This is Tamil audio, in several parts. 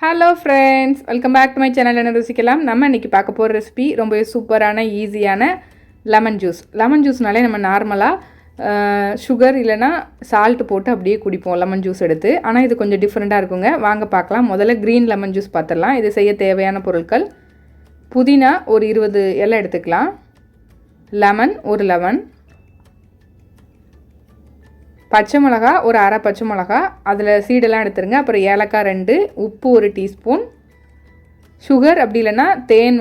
Hello friends, welcome back to my channel. என்ன ருசிக்கலாம். நம்ம இன்றைக்கி பார்க்க போகிற ரெசிபி ரொம்பவே சூப்பரான ஈஸியான லெமன் ஜூஸ். லெமன் ஜூஸ்னாலே நம்ம நார்மலாக சுகர் இல்லைனா சால்ட்டு போட்டு அப்படியே குடிப்போம் லெமன் ஜூஸ் எடுத்து. ஆனால் இது கொஞ்சம் டிஃப்ரெண்ட்டாக இருக்குங்க. வாங்க பார்க்கலாம். முதல்ல க்ரீன் லெமன் ஜூஸ் பார்த்துடலாம். இது செய்ய தேவையான பொருட்கள்: புதினா ஒரு 20 இலை எடுத்துக்கலாம், லெமன் ஒரு லெமன், பச்சை மிளகா ஒரு அரை பச்சை மிளகா, அதில் சீடெல்லாம் எடுத்துருங்க. அப்புறம் ஏலக்காய் 2, உப்பு 1 டீஸ்பூன், சுகர் அப்படி இல்லைன்னா தேன்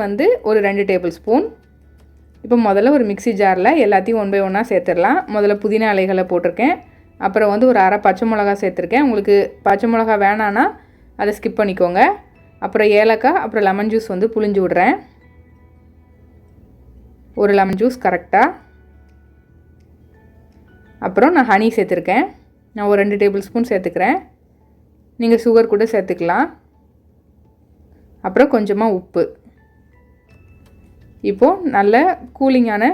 ஒரு 2 டேபிள் ஸ்பூன். இப்போ முதல்ல ஒரு மிக்ஸி ஜாரில் எல்லாத்தையும் 1 by 1 சேர்த்துடலாம். முதல்ல புதினா இலைகளை போட்டிருக்கேன். அப்புறம் ஒரு அரை பச்சை மிளகா சேர்த்துருக்கேன். உங்களுக்கு பச்சை மிளகா வேணான்னா அதை ஸ்கிப் பண்ணிக்கோங்க. அப்புறம் ஏலக்காய், அப்புறம் லெமன் ஜூஸ் புழிஞ்சு விட்றேன். ஒரு லெமன் ஜூஸ் கரெக்டாக. அப்புறம் நான் ஹனி சேர்த்துருக்கேன். நான் ஒரு 2 டேபிள் ஸ்பூன் சேர்த்துக்கிறேன். நீங்கள் சுகர் கூட சேர்த்துக்கலாம். அப்புறம் கொஞ்சமாக உப்பு. இப்போது நல்ல கூலிங்கான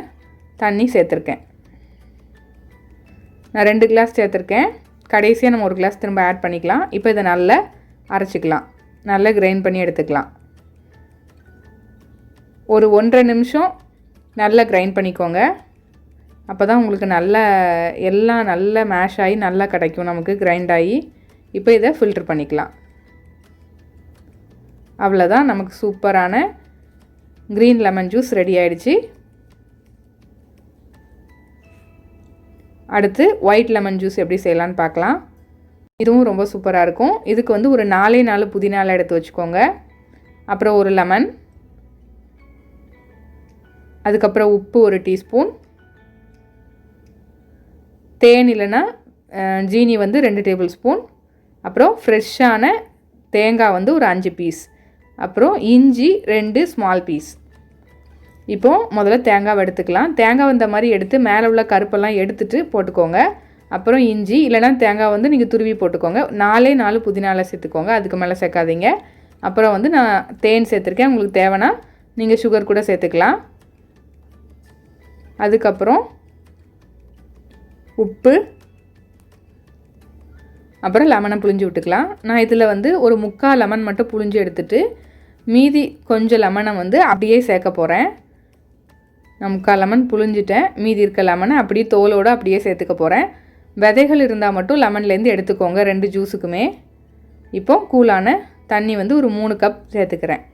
தண்ணி சேர்த்துருக்கேன். நான் 2 கிளாஸ் சேர்த்துருக்கேன். கடைசியாக நம்ம 1 கிளாஸ் திரும்ப ஆட் பண்ணிக்கலாம். இப்போ இதை நல்லா அரைச்சிக்கலாம். நல்லா கிரைண்ட் பண்ணி எடுத்துக்கலாம். ஒரு 1.5 நிமிஷம் நல்லா கிரைண்ட் பண்ணிக்கோங்க. அப்போ தான் உங்களுக்கு எல்லாம் நல்லா மேஷ் ஆகி நல்லா கிடைக்கும், நமக்கு கிரைண்ட் ஆகி. இப்போ இதை ஃபில்ட்ரு பண்ணிக்கலாம். அவ்வளோதான், நமக்கு சூப்பரான க்ரீன் லெமன் ஜூஸ் ரெடி ஆகிடுச்சு. அடுத்து ஒயிட் லெமன் ஜூஸ் எப்படி செய்யலான்னு பார்க்கலாம். இதுவும் ரொம்ப சூப்பராக இருக்கும். இதுக்கு ஒரு 4 புதினால எடுத்து வச்சுக்கோங்க. அப்புறம் ஒரு லெமன், அதுக்கப்புறம் உப்பு 1 டீஸ்பூன், தேன் இல்லைன்னா ஜீனி 2 டேபிள் ஸ்பூன், அப்புறம் ஃப்ரெஷ்ஷான தேங்காய் ஒரு 5 பீஸ், அப்புறம் இஞ்சி 2 ஸ்மால் பீஸ். இப்போது முதல்ல தேங்காவை எடுத்துக்கலாம். தேங்காய் இந்த மாதிரி எடுத்து மேலே உள்ள கருப்பெல்லாம் எடுத்துகிட்டு போட்டுக்கோங்க. அப்புறம் இஞ்சி இல்லைனா தேங்காய் நீங்கள் துருவி போட்டுக்கோங்க. 4 புதினால சேர்த்துக்கோங்க, அதுக்கு மேலே சேர்க்காதீங்க. அப்புறம் நான் தேன் சேர்த்துருக்கேன். உங்களுக்கு தேவைன்னா நீங்கள் சுகர் கூட சேர்த்துக்கலாம். அதுக்கப்புறம் உப்பு, அப்புறம் லெமனை புழிஞ்சு விட்டுக்கலாம். நான் இதில் ஒரு 3/4 லெமன் மட்டும் புழிஞ்சு எடுத்துகிட்டு மீதி கொஞ்சம் லெமனை அப்படியே சேர்க்க போகிறேன். நான் 3/4 லெமன் புழிஞ்சிட்டேன். மீதி இருக்க லெமனை அப்படியே தோலோடு அப்படியே சேர்த்துக்க போகிறேன். விதைகள் இருந்தால் மட்டும் லெமன்லேருந்து எடுத்துக்கோங்க 2 ஜூஸுக்குமே. இப்போது கூலான தண்ணி ஒரு 3 கப் சேர்த்துக்கிறேன்.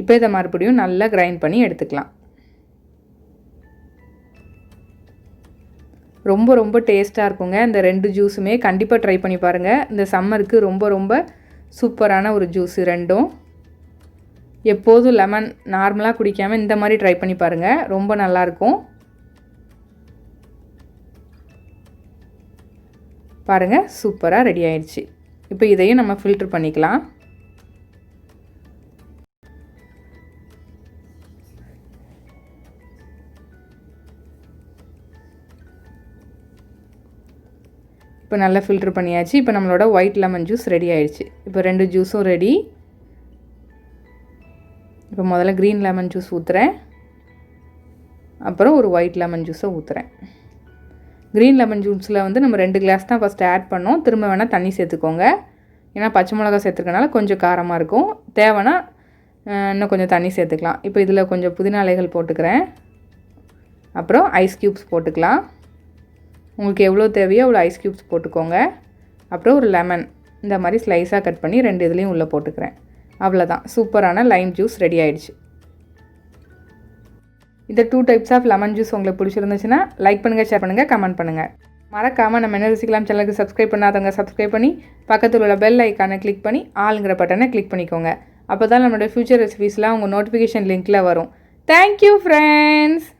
இப்போ இதை மறுபடியும் நல்லா கிரைண்ட் பண்ணி எடுத்துக்கலாம். ரொம்ப ரொம்ப டேஸ்ட்டாக இருக்குங்க. இந்த 2 ஜூஸுமே கண்டிப்பாக ட்ரை பண்ணி பாருங்கள். இந்த சம்மருக்கு ரொம்ப ரொம்ப சூப்பரான ஒரு ஜூஸ் ரெண்டும். எப்போதும் லெமன் நார்மலாக குடிக்காமல் இந்த மாதிரி ட்ரை பண்ணி பாருங்கள், ரொம்ப நல்லாயிருக்கும். பாருங்கள், சூப்பராக ரெடி ஆயிடுச்சு. இப்போ இதையும் நம்ம ஃபில்ட்ரு பண்ணிக்கலாம். இப்போ நல்லா ஃபில்ட்ரு பண்ணியாச்சு. இப்போ நம்மளோட ஒயிட் லெமன் ஜூஸ் ரெடி ஆகிடுச்சு. இப்போ 2 ஜூஸும் ரெடி. இப்போ முதல்ல க்ரீன் லெமன் ஜூஸ் ஊற்றுறேன். அப்புறம் ஒரு ஒயிட் லெமன் ஜூஸை ஊற்றுறேன். க்ரீன் லெமன் ஜூஸில் நம்ம 2 கிளாஸ் தான் ஃபஸ்ட்டு ஆட் பண்ணோம். திரும்ப வேணால் தண்ணி சேர்த்துக்கோங்க. ஏன்னா பச்சை மிளகா சேர்த்துக்கனால கொஞ்சம் காரமாக இருக்கும். தேவைன்னா இன்னும் கொஞ்சம் தண்ணி சேர்த்துக்கலாம். இப்போ இதில் கொஞ்சம் புதினா இலைகள் போட்டுக்கிறேன். அப்புறம் ஐஸ் க்யூப்ஸ் போட்டுக்கலாம். உங்களுக்கு எவ்வளோ தேவையோ அவ்வளோ ஐஸ் க்யூப்ஸ் போட்டுக்கோங்க. அப்புறம் ஒரு லெமன் இந்த மாதிரி ஸ்லைஸாக கட் பண்ணி 2 இதுலேயும் உள்ளே போட்டுக்கிறேன். அவ்வளோதான், சூப்பரான லைம் ஜூஸ் ரெடி ஆகிடுச்சு. இந்த 2 டைப்ஸ் ஆஃப் லெமன் ஜூஸ் உங்களுக்கு பிடிச்சிருந்துச்சுன்னா லைக் பண்ணுங்கள், ஷேர் பண்ணுங்கள், கமெண்ட் பண்ணுங்கள். மறக்காமல் நம்ம என்ன ருசிக்கலாம் சேனலுக்கு சப்ஸ்கிரைப் பண்ணாதவங்க சப்ஸ்கிரைப் பண்ணி பக்கத்தில் உள்ள பெல் ஐக்கானை கிளிக் பண்ணி ஆளுங்கிற பட்டனை கிளிக் பண்ணிக்கோங்க. அப்போ தான் நம்மளோட ஃப்யூச்சர் ரெசிபீஸ்லாம் உங்கள் நோட்டிஃபிகேஷன் லிங்க்கில் வரும். Thank you friends.